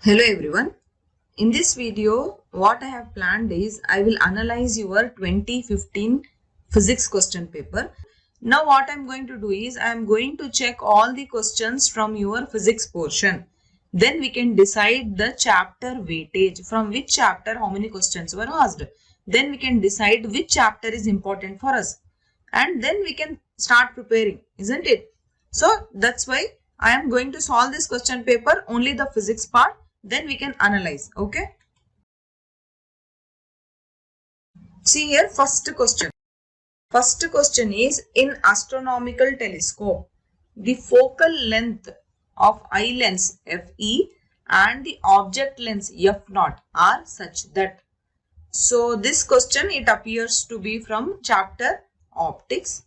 Hello everyone. In this video, what I have planned is I will analyze your 2015 physics question paper. Now what I am going to do is I am going to check all the questions from your physics portion. Then we can decide the chapter weightage, from which chapter how many questions were asked. Then we can decide which chapter is important for us. And then we can start preparing, isn't it? So that's why I am going to solve this question paper, only the physics part. Then we can analyze. Okay. See here, first question. First question is, in astronomical telescope, the focal length of eye lens Fe and the object lens F0 are such that. So this question, it appears to be from chapter optics.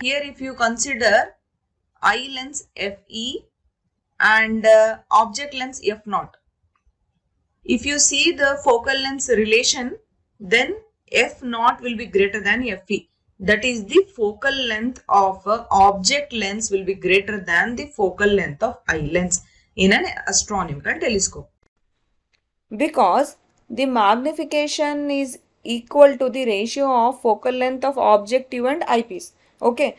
Here if you consider eye lens Fe and object lens F0. If you see the focal length relation, then F0 will be greater than Fe. That is, the focal length of object lens will be greater than the focal length of eye lens in an astronomical telescope. Because the magnification is equal to the ratio of focal length of objective and eyepiece. Okay.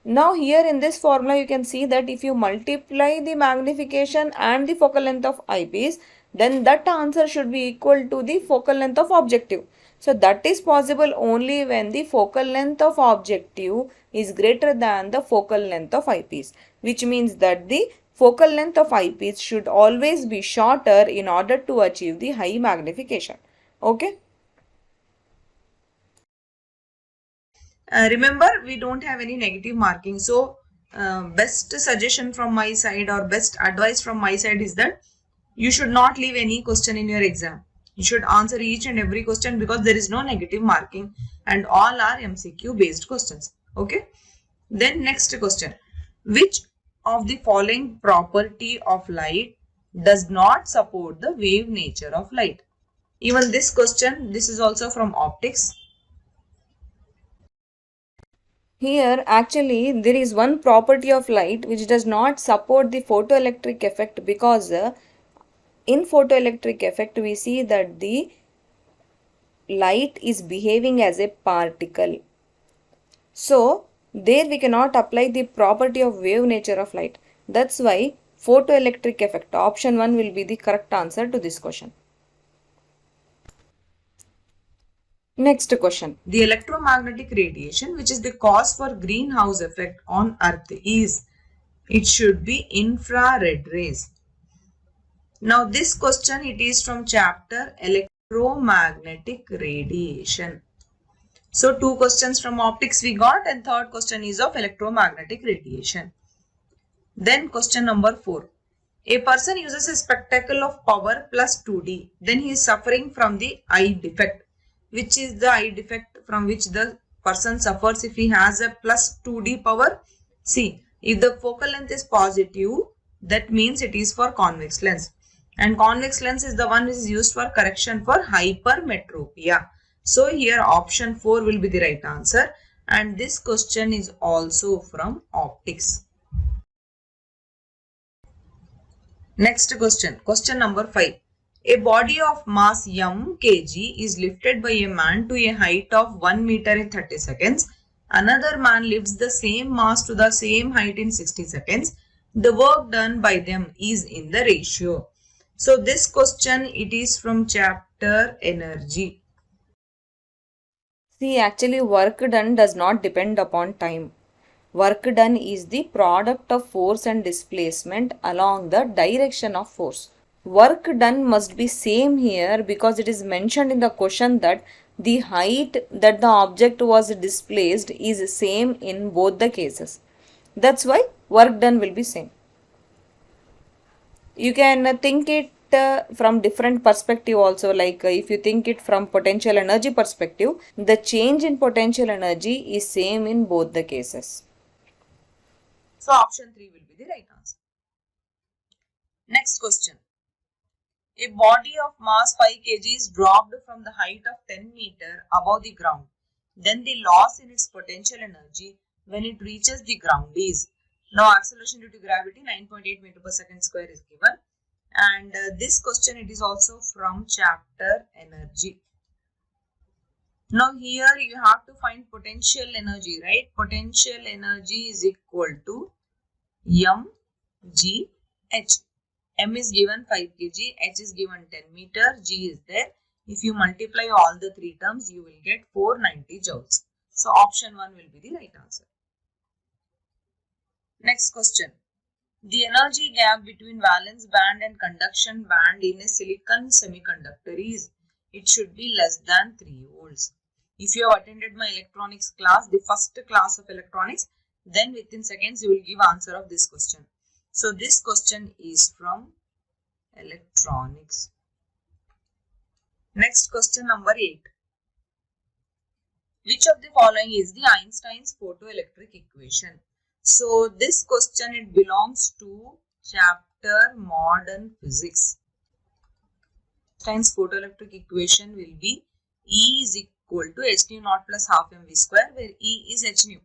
Now here in this formula you can see that if you multiply the magnification and the focal length of eyepiece, then that answer should be equal to the focal length of objective. So that is possible only when the focal length of objective is greater than the focal length of eyepiece, which means that the focal length of eyepiece should always be shorter in order to achieve the high magnification. Okay. Remember, we don't have any negative marking. So best suggestion from my side or best advice from my side is that you should not leave any question in your exam. You should answer each and every question because there is no negative marking and all are MCQ based questions. Okay. Then next question. Which of the following property of light does not support the wave nature of light? Even this question, this is also from optics. Here actually there is one property of light which does not support the photoelectric effect, because in photoelectric effect we see that the light is behaving as a particle. So there we cannot apply the property of wave nature of light. That's why photoelectric effect, option 1 will be the correct answer to this question. Next question. The electromagnetic radiation, which is the cause for greenhouse effect on Earth, is, it should be infrared rays. Now this question, it is from chapter electromagnetic radiation. So two questions from optics we got and third question is of electromagnetic radiation. Then question number 4. A person uses a spectacle of power plus 2D. Then he is suffering from the eye defect. Which is the eye defect from which the person suffers if he has a plus 2D power? See, if the focal length is positive, that means it is for convex lens. And convex lens is the one which is used for correction for hypermetropia. So here option 4 will be the right answer. And this question is also from optics. Next question, question number 5. A body of mass m kg is lifted by a man to a height of 1 meter in 30 seconds. Another man lifts the same mass to the same height in 60 seconds. The work done by them is in the ratio. So this question, it is from chapter energy. See, actually work done does not depend upon time. Work done is the product of force and displacement along the direction of force. Work done must be same here because it is mentioned in the question that the height that the object was displaced is same in both the cases. That's why work done will be same. You can think it from different perspective also, like if you think it from potential energy perspective, the change in potential energy is same in both the cases. So option 3 will be the right answer. Next question. A body of mass 5 kg is dropped from the height of 10 meter above the ground. Then the loss in its potential energy when it reaches the ground is. Now acceleration due to gravity 9.8 meter per second square is given. And this question, it is also from chapter energy. Now here you have to find potential energy, right? Potential energy is equal to mgh. M is given 5 kg, H is given 10 meter, G is there. If you multiply all the three terms, you will get 490 joules. So option 1 will be the right answer. Next question. The energy gap between valence band and conduction band in a silicon semiconductor is, it should be less than 3 volts. If you have attended my electronics class, the first class of electronics, then within seconds you will give answer of this question. So this question is from electronics. Next question number 8. Which of the following is the Einstein's photoelectric equation? So this question, it belongs to chapter modern physics. Einstein's photoelectric equation will be E is equal to h nu naught plus half mv square, where E is h nu.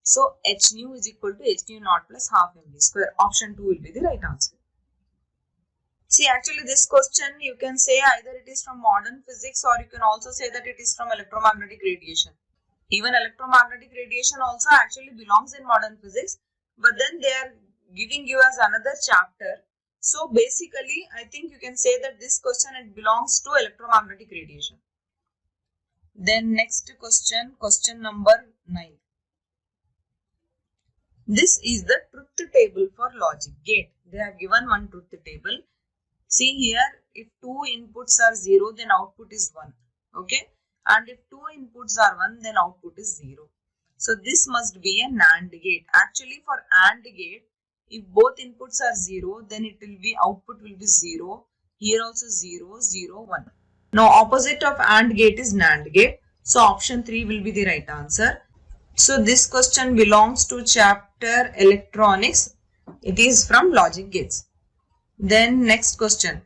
So h nu is equal to h nu naught plus half mv square. Option 2 will be the right answer. See, actually this question you can say either it is from modern physics or you can also say that it is from electromagnetic radiation. Even electromagnetic radiation also actually belongs in modern physics, but then they are giving you as another chapter. So basically I think you can say that this question, it belongs to electromagnetic radiation. Then next question, question number 9. This is the truth table for logic gate. They have given one truth table. See here, if 2 inputs are 0, then output is 1. Okay. And if 2 inputs are 1, then output is 0. So this must be a NAND gate. Actually for AND gate, if both inputs are 0, then it will be, output will be 0. Here also 0, 0, 1. Now opposite of AND gate is NAND gate. So option 3 will be the right answer. So this question belongs to chapter electronics. It is from logic gates. Then next question.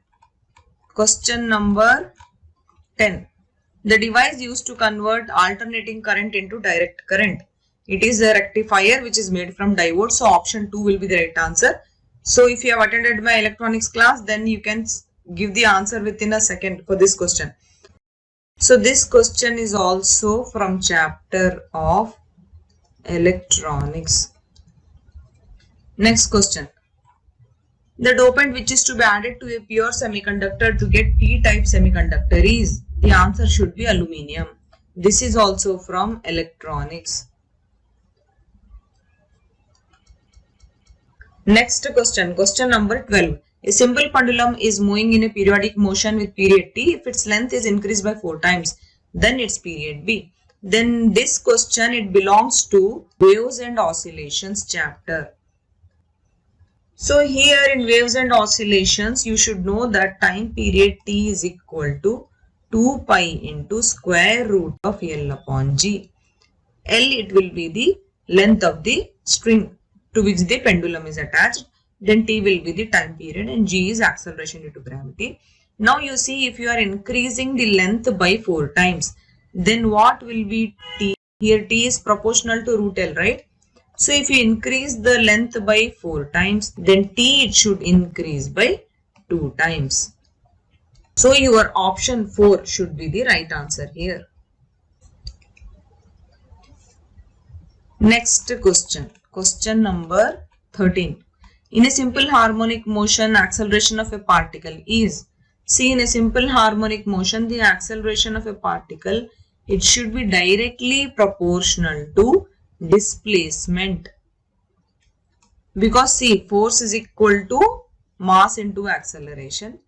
Question number 10. The device used to convert alternating current into direct current. It is a rectifier which is made from diode. So option 2 will be the right answer. So if you have attended my electronics class, then you can give the answer within a second for this question. So this question is also from chapter of electronics. Next question. The dopant which is to be added to a pure semiconductor to get p-type semiconductor is, the answer should be aluminium. This is also from electronics. Next question, question number 12. A simple pendulum is moving in a periodic motion with period t. If its length is increased by 4 times, then its period b. Then this question, it belongs to waves and oscillations chapter. So here in waves and oscillations, you should know that time period t is equal to 2 pi into square root of L upon G. L, it will be the length of the string to which the pendulum is attached. Then t will be the time period and G is acceleration due to gravity. Now you see, if you are increasing the length by 4 times, then what will be t? Here t is proportional to root L, right? So if you increase the length by 4 times, then t, it should increase by 2 times. So your option 4 should be the right answer here. Next question, question number 13. In a simple harmonic motion, acceleration of a particle is, see, in a simple harmonic motion, the acceleration of a particle, it should be directly proportional to displacement, because see, force is equal to mass into acceleration,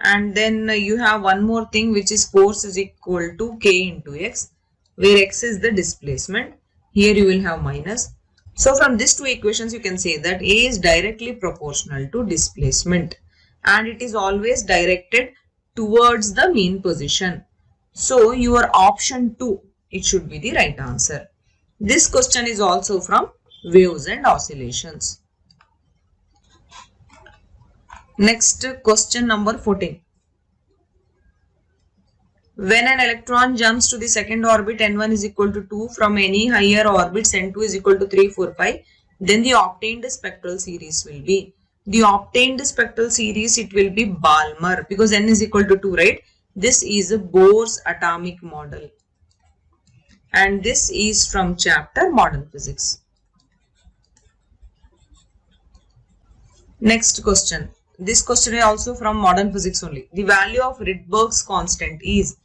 and then you have one more thing, which is force is equal to k into x, where x is the displacement. Here you will have minus. So from these two equations you can say that A is directly proportional to displacement and it is always directed towards the mean position. So your option 2, it should be the right answer. This question is also from waves and oscillations. Next, question number 14. When an electron jumps to the second orbit n1 is equal to 2 from any higher orbits n2 is equal to 3, 4, 5, then the obtained spectral series will be. The obtained spectral series, it will be Balmer because n is equal to 2, right? This is a Bohr's atomic model. And this is from chapter Modern Physics. Next question. This question is also from Modern Physics only. The value of Rydberg's constant is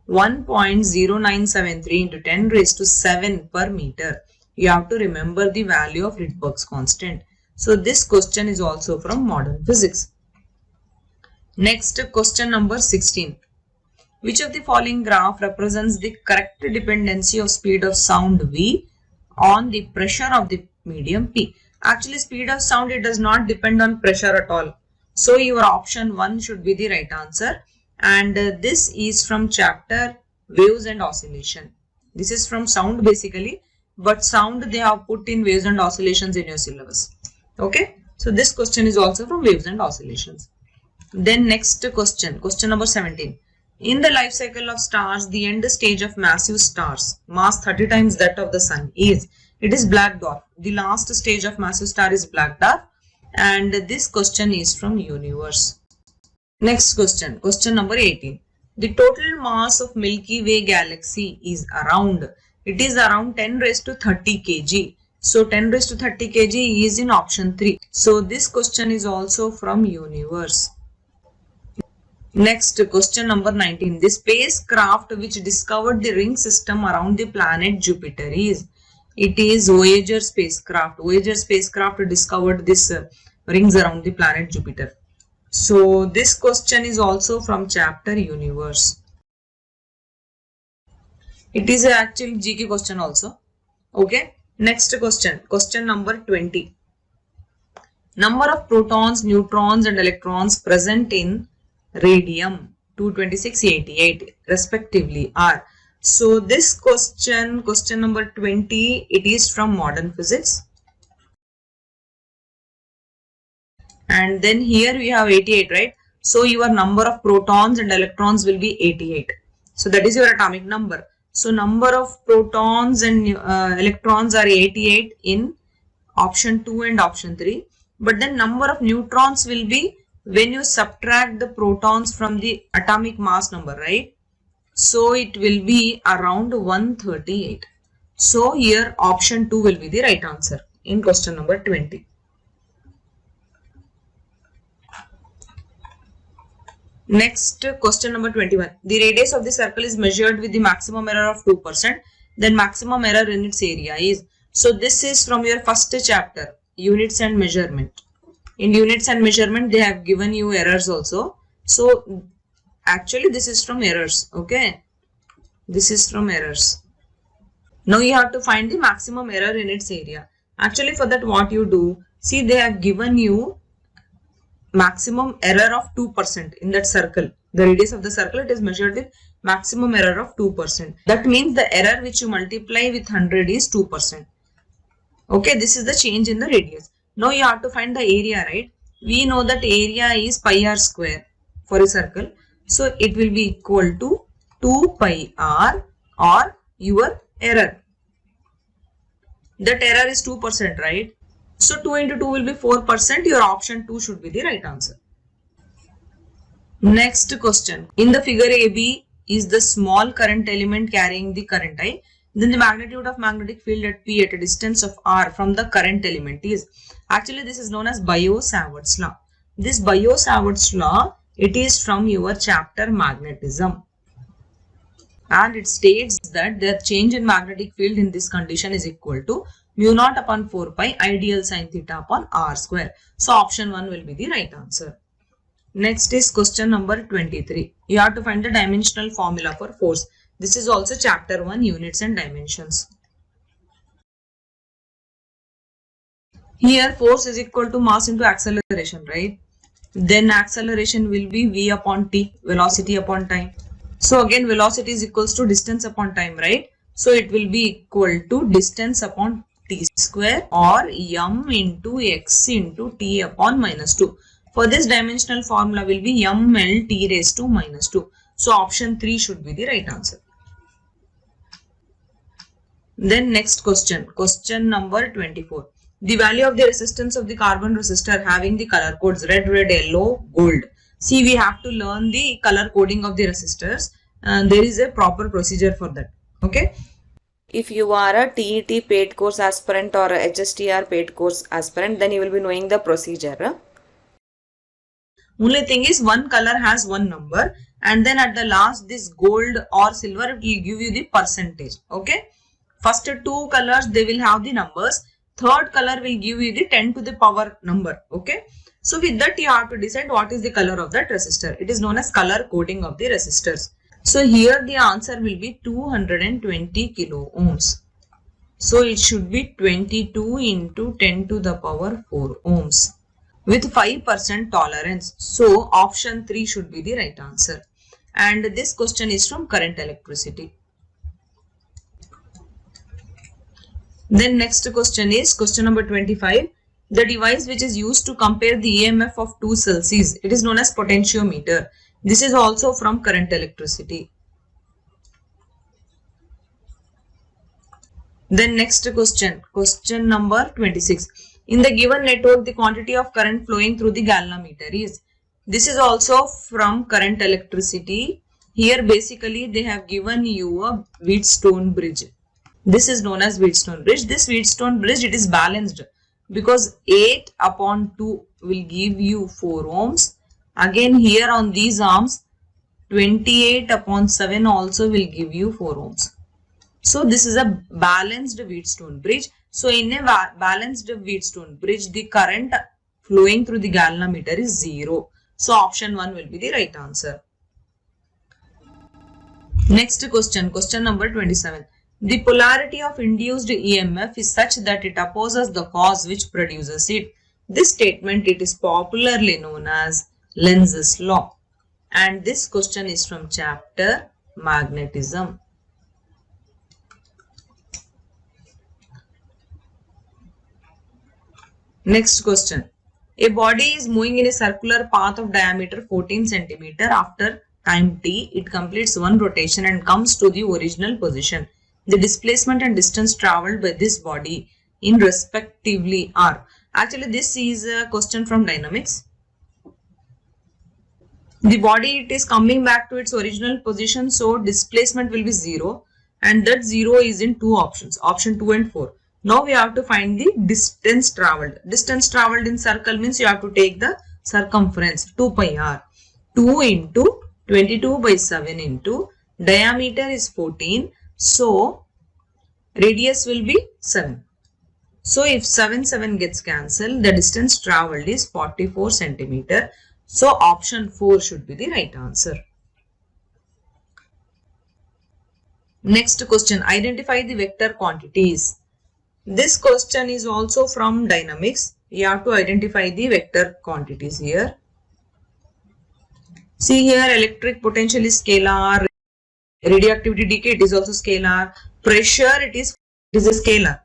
1.0973 into 10 raised to 7 per meter. You have to remember the value of Rydberg's constant. So this question is also from Modern Physics. Next, question number 16. Which of the following graph represents the correct dependency of speed of sound V on the pressure of the medium P? Actually, speed of sound, it does not depend on pressure at all. So your option 1 should be the right answer. And this is from chapter Waves and Oscillation. This is from sound basically, but sound they have put in waves and oscillations in your syllabus. Okay. So this question is also from Waves and Oscillations. Then next question, question number 17. In the life cycle of stars, the end stage of massive stars, mass 30 times that of the sun, is, it is black dwarf. The last stage of massive star is black dwarf. And this question is from Universe. Next question, question number 18. The total mass of Milky Way galaxy is around, it is around 10 raised to 30 kg. So 10 raised to 30 kg is in option 3. So this question is also from Universe. Next, question number 19. The spacecraft which discovered the ring system around the planet Jupiter is, it is Voyager spacecraft. Voyager spacecraft discovered this rings around the planet Jupiter. So this question is also from chapter Universe. It is actually GK question also. Okay. Next question, question number 20. Number of protons, neutrons and electrons present in radium 226, 88 respectively are. So this question, question number 20, it is from Modern Physics. And then here we have 88, right? So your number of protons and electrons will be 88. So that is your atomic number. So number of protons and electrons are 88 in option 2 and option 3. But then number of neutrons will be when you subtract the protons from the atomic mass number, right? So it will be around 138. So here option 2 will be the right answer in question number 20. Next, question number 21. The radius of the circle is measured with the maximum error of 2%. Then maximum error in its area is. So this is from your first chapter, units and measurement. In units and measurement, they have given you errors also. So actually this is from errors. Okay. This is from errors. Now you have to find the maximum error in its area. Actually for that what you do, see they have given you maximum error of 2% in that circle. The radius of the circle, it is measured with maximum error of 2%. That means the error which you multiply with 100 is 2%. Okay, this is the change in the radius. Now you have to find the area, right? We know that area is pi r square for a circle. So it will be equal to 2 pi r or your error. That error is 2%, right? So 2 into 2 will be 4%. Your option 2 should be the right answer. Next question. In the figure AB is the small current element carrying the current I. Then the magnitude of magnetic field at P at a distance of R from the current element is. Actually this is known as Biot-Savart's law. This Biot-Savart's law, it is from your chapter Magnetism. And it states that the change in magnetic field in this condition is equal to mu naught upon 4 pi ideal sine theta upon r square. So option 1 will be the right answer. Next is question number 23. You have to find the dimensional formula for force. This is also chapter 1, units and dimensions. Here force is equal to mass into acceleration, right? Then acceleration will be v upon t, velocity upon time. So again velocity is equals to distance upon time, right? So it will be equal to distance upon t square or m into x into t upon minus 2. For this dimensional formula will be ml t raised to minus 2. So option 3 should be the right answer. Then next question, question number 24. The value of the resistance of the carbon resistor having the color codes red, yellow, gold. See, we have to learn the color coding of the resistors, and there is a proper procedure for that. Okay. If you are a TET paid course aspirant or a HSTR paid course aspirant, then you will be knowing the procedure. Only thing is, one color has one number, and then at the last this gold or silver will give you the percentage. Okay. First two colors they will have the numbers. Third color will give you the 10 to the power number. Okay. So with that you have to decide what is the color of that resistor. It is known as color coding of the resistors. So here the answer will be 220 kilo ohms. So it should be 22 into 10 to the power 4 ohms with 5% tolerance. So option 3 should be the right answer. And this question is from current electricity. Then next question is question number 25. The device which is used to compare the EMF of two cells is, it is known as potentiometer. This is also from current electricity. Then next question, question number 26. In the given network, the quantity of current flowing through the galvanometer is, this is also from current electricity. Here basically they have given you a Wheatstone bridge. This is known as Wheatstone bridge. This Wheatstone bridge, it is balanced because 8 upon 2 will give you 4 ohms. Again here on these arms 28 upon 7 also will give you 4 ohms. So this is a balanced Wheatstone bridge. So in a balanced Wheatstone bridge, the current flowing through the galvanometer is 0. So option 1 will be the right answer. Next question, question number 27. The polarity of induced EMF is such that it opposes the cause which produces it. This statement, it is popularly known as Lenz's law. And this question is from chapter Magnetism. Next question. A body is moving in a circular path of diameter 14 cm. After time t, it completes one rotation and comes to the original position. The displacement and distance travelled by this body in respectively are. Actually, this is a question from dynamics. The body, it is coming back to its original position, so displacement will be 0, and that 0 is in two options, option 2 and 4. Now we have to find the distance travelled. Distance travelled in circle means you have to take the circumference 2 pi r. 2 into 22 by 7 into diameter is 14. So radius will be 7. So if 7 gets cancelled, the distance travelled is 44 cm. So option 4 should be the right answer. Next question, identify the vector quantities. This question is also from dynamics. You have to identify the vector quantities here. See here, electric potential is scalar, radioactivity decay, it is also scalar, pressure, it is a scalar.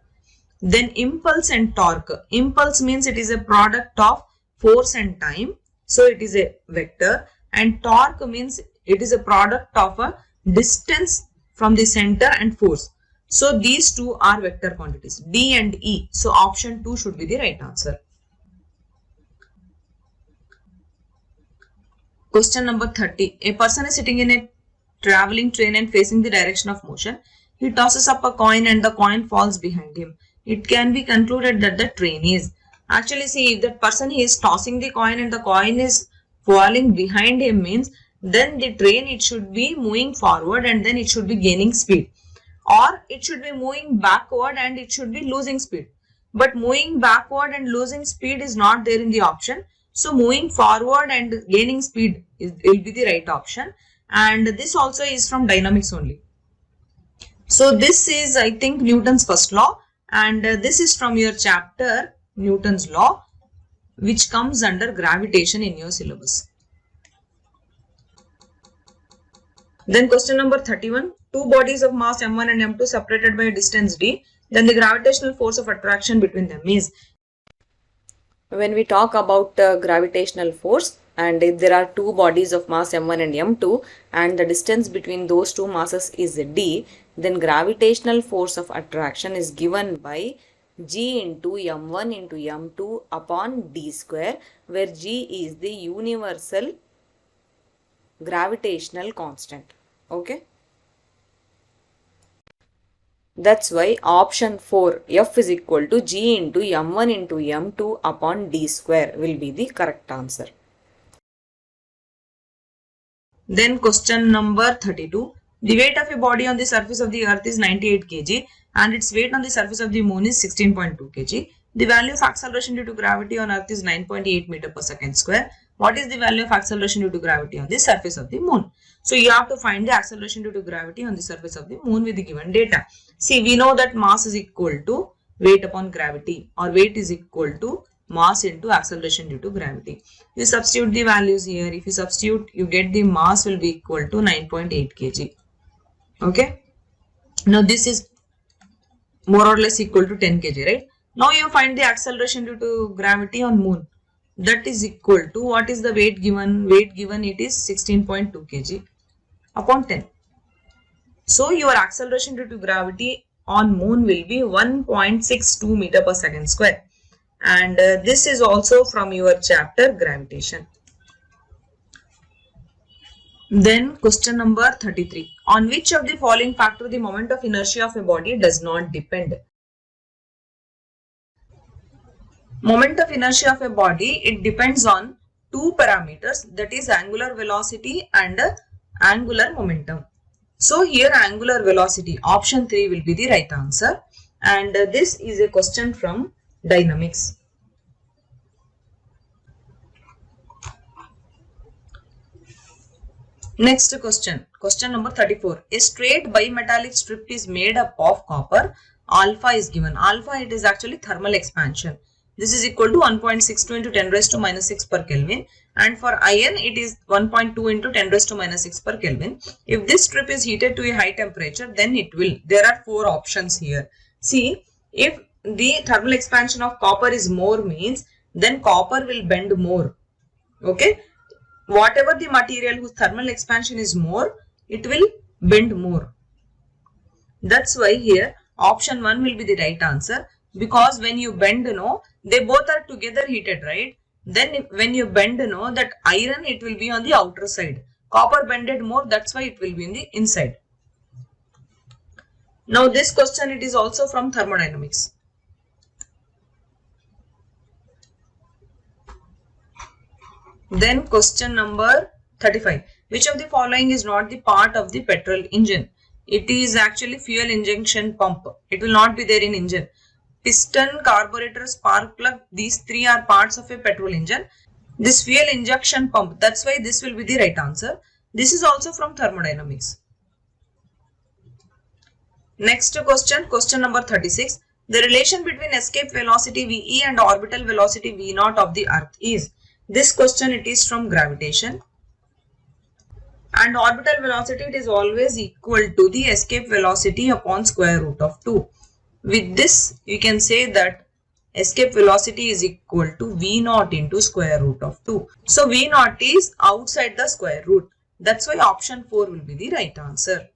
Then impulse and torque. Impulse means it is a product of force and time, so it is a vector, and torque means it is a product of a distance from the center and force. So these two are vector quantities, D and E. So option 2 should be the right answer. Question number 30. A person is sitting in a traveling train and facing the direction of motion. He tosses up a coin and the coin falls behind him. It can be concluded that the train is. Actually, see, if that person is tossing the coin and the coin is falling behind him means, then the train, it should be moving forward and then it should be gaining speed. Or it should be moving backward and it should be losing speed. But moving backward and losing speed is not there in the option. So moving forward and gaining speed will be the right option. And this also is from dynamics only. So this is, I think, Newton's first law, and this is from your chapter Newton's law, which comes under gravitation in your syllabus. Then question number 31. Two bodies of mass m1 and m2 separated by a distance d. Then the gravitational force of attraction between them is. When we talk about gravitational force, and if there are two bodies of mass m1 and m2 and the distance between those two masses is d, then gravitational force of attraction is given by g into m1 into m2 upon d square, where g is the universal gravitational constant. Okay. That's why option 4, F is equal to G into M1 into M2 upon D square will be the correct answer. Then question number 32. The weight of a body on the surface of the earth is 98 kg and its weight on the surface of the moon is 16.2 kg. The value of acceleration due to gravity on earth is 9.8 meter per second square. What is the value of acceleration due to gravity on the surface of the moon? So you have to find the acceleration due to gravity on the surface of the moon with the given data. See, we know that mass is equal to weight upon gravity, or weight is equal to mass into acceleration due to gravity. You substitute the values here. If you substitute, you get the mass will be equal to 9.8 kg. Okay. Now this is more or less equal to 10 kg, right? Now you find the acceleration due to gravity on moon. That is equal to, what is the weight given? Weight given, it is 16.2 kg upon 10. So your acceleration due to gravity on moon will be 1.62 meter per second square. And this is also from your chapter gravitation. Then question number 33. On which of the following factor the moment of inertia of a body does not depend? Moment of inertia of a body, it depends on two parameters, that is angular velocity and angular momentum. So here angular velocity, option 3 will be the right answer, and this is a question from dynamics. Next question, question number 34. A straight bimetallic strip is made up of copper. Alpha is given. Alpha, it is actually thermal expansion. This is equal to 1.62 into 10 raised to minus 6 per Kelvin, and for iron it is 1.2 into 10 raised to minus 6 per Kelvin. If this strip is heated to a high temperature, then it will, there are 4 options here. See, if the thermal expansion of copper is more, means then copper will bend more. Okay, whatever the material whose thermal expansion is more, it will bend more. That's why here option 1 will be the right answer, because when you bend, they both are together heated, right? Then when you bend, that iron, it will be on the outer side. Copper bended more, that's why it will be in the inside. Now this question, it is also from thermodynamics. Then question number 35. Which of the following is not the part of the petrol engine? It is actually fuel injection pump. It will not be there in engine. Piston, carburetor, spark plug, these 3 are parts of a petrol engine. This fuel injection pump, that's why this will be the right answer. This is also from thermodynamics. Next question, question number 36. The relation between escape velocity VE and orbital velocity V0 of the earth is? This question, it is from gravitation. And orbital velocity, it is always equal to the escape velocity upon square root of 2. With this, you can say that escape velocity is equal to V0 into square root of 2. So V0 is outside the square root. That's why option 4 will be the right answer.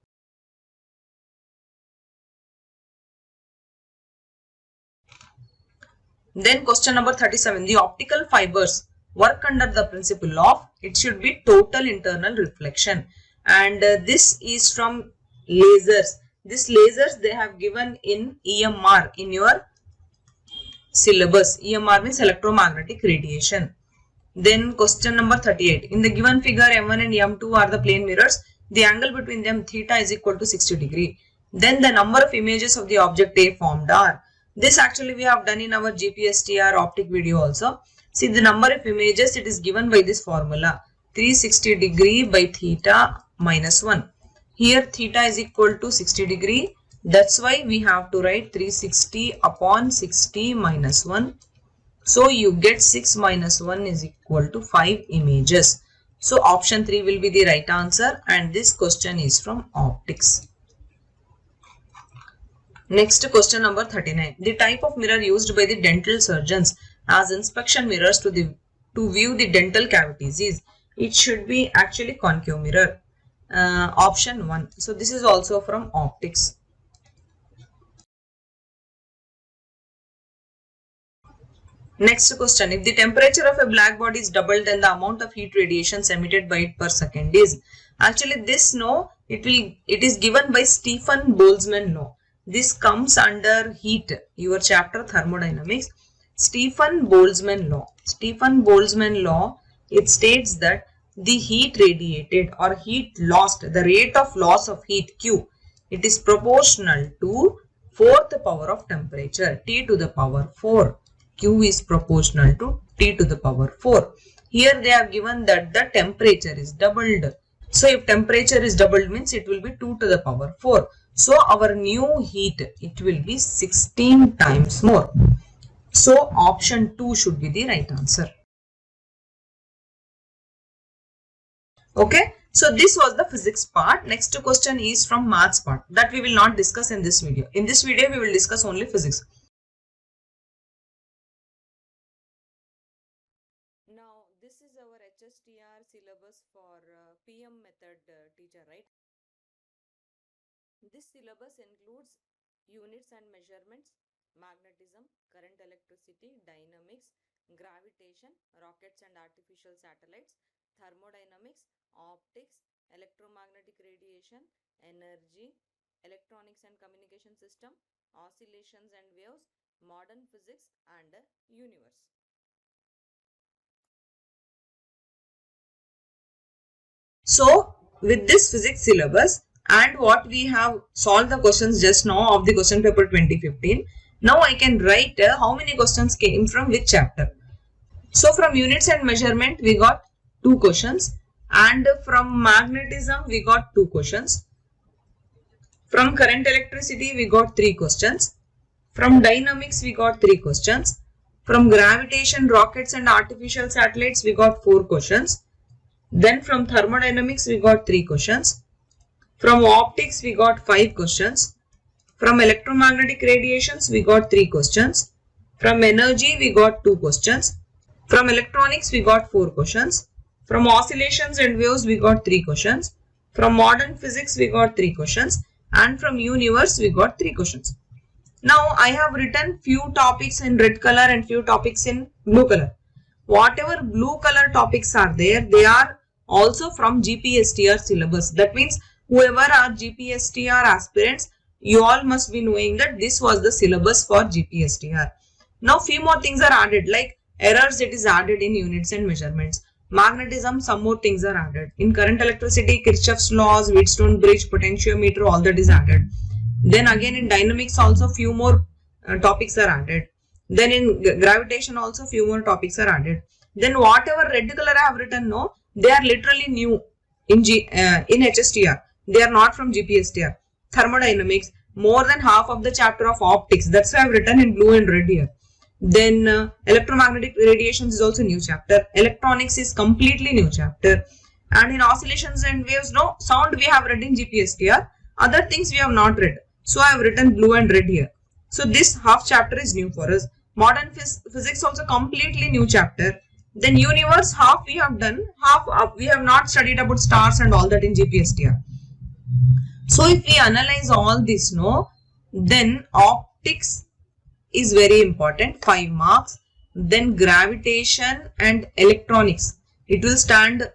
Then question number 37. The optical fibers work under the principle of, it should be total internal reflection, and this is from lasers. This lasers they have given in EMR in your syllabus. EMR means electromagnetic radiation. Then question number 38. In the given figure, M1 and M2 are the plane mirrors. The angle between them, theta, is equal to 60 degree. Then the number of images of the object A formed are. This actually we have done in our HSTR optic video also. See, the number of images, it is given by this formula, 360 degree by theta minus 1. Here theta is equal to 60 degree. That's why we have to write 360 upon 60 minus 1. So you get 6 minus 1 is equal to 5 images. So option 3 will be the right answer, and this question is from optics. Next question number 39. The type of mirror used by the dental surgeons as inspection mirrors to view the dental cavities is? It should be actually concave mirror. Option 1. So this is also from optics. Next question. If the temperature of a black body is doubled, then the amount of heat radiations emitted by it per second is? Actually, this it is given by Stephen Boltzmann law. This comes under heat, your chapter thermodynamics. Stephen Boltzmann law. Stephen Boltzmann law, it states that the heat radiated or heat lost, the rate of loss of heat Q, it is proportional to 4th power of temperature, T to the power 4. Q is proportional to T to the power 4. Here they have given that the temperature is doubled. So if temperature is doubled means it will be 2 to the power 4. So our new heat, it will be 16 times more. So option 2 should be the right answer. Okay. So this was the physics part. Next question is from maths part that we will not discuss in this video. In this video we will discuss only physics. Now this is our HSTR syllabus for PM method teacher, right? This syllabus includes units and measurements, magnetism, current electricity, dynamics, gravitation, rockets and artificial satellites, thermodynamics, optics, electromagnetic radiation, energy, electronics and communication system, oscillations and waves, modern physics and universe. So with this physics syllabus and what we have solved the questions just now of the question paper 2015, now I can write how many questions came from which chapter. So from units and measurement we got 2 questions, and from magnetism we got 2 questions. From current electricity we got 3 questions. From dynamics we got 3 questions. From gravitation, rockets and artificial satellites we got 4 questions. Then from thermodynamics we got 3 questions. From optics we got 5 questions. From electromagnetic radiations we got 3 questions. From energy we got 2 questions. From electronics we got 4 questions. From oscillations and waves we got 3 questions. From modern physics we got 3 questions. And from universe we got 3 questions. Now I have written few topics in red color and few topics in blue color. Whatever blue color topics are there, they are also from GPSTR syllabus. That means whoever are GPSTR aspirants, you all must be knowing that this was the syllabus for GPSTR. Now few more things are added, like errors, it is added in units and measurements. Magnetism, some more things are added. In current electricity, Kirchhoff's laws, Wheatstone bridge, potentiometer, all that is added. Then again in dynamics also few more topics are added. Then in gravitation also few more topics are added. Then whatever red color I have written, no, they are literally new in HSTR. They are not from GPSTR. Thermodynamics, more than half of the chapter of optics. That's why I have written in blue and red here. Then electromagnetic radiations is also new chapter. Electronics is completely new chapter. And in oscillations and waves, no, sound we have read in GPSTR. Other things we have not read. So I have written blue and red here. So this half chapter is new for us. Modern physics also completely new chapter. Then universe, half we have done, half we have not studied about stars and all that in GPSTR. So if we analyze all this, no, then optics is very important, 5 marks. Then gravitation and electronics, it will stand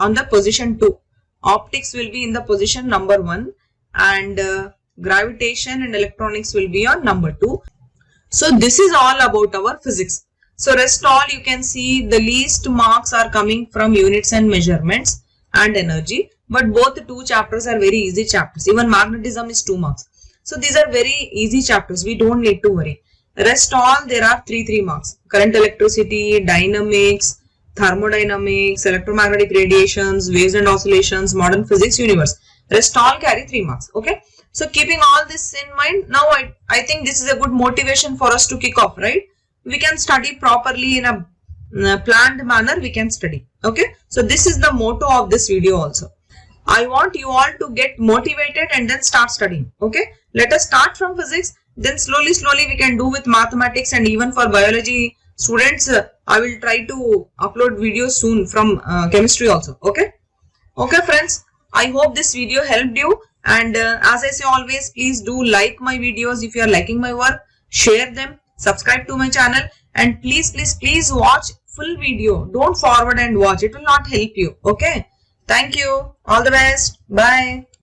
on the position 2. Optics will be in the position number 1 and gravitation and electronics will be on number 2. So this is all about our physics. So rest all you can see the least marks are coming from units and measurements and energy. But both the 2 chapters are very easy chapters. Even magnetism is 2 marks. So these are very easy chapters. We don't need to worry. Rest all there are 3 marks. Current electricity, dynamics, thermodynamics, electromagnetic radiations, waves and oscillations, modern physics, universe. Rest all carry 3 marks. Okay. So keeping all this in mind, now I think this is a good motivation for us to kick off, right? We can study properly in a planned manner, we can study. Okay. So this is the motto of this video also. I want you all to get motivated and then start studying. Okay. Let us start from physics. Then slowly we can do with mathematics, and even for biology Students, I will try to upload videos soon from chemistry also. Okay. Okay friends, I hope this video helped you, and as I say always, please do like my videos if you are liking my work, share them, subscribe to my channel, and please watch full video. Don't forward and watch, it will not help you. Okay. Thank you. All the best. Bye.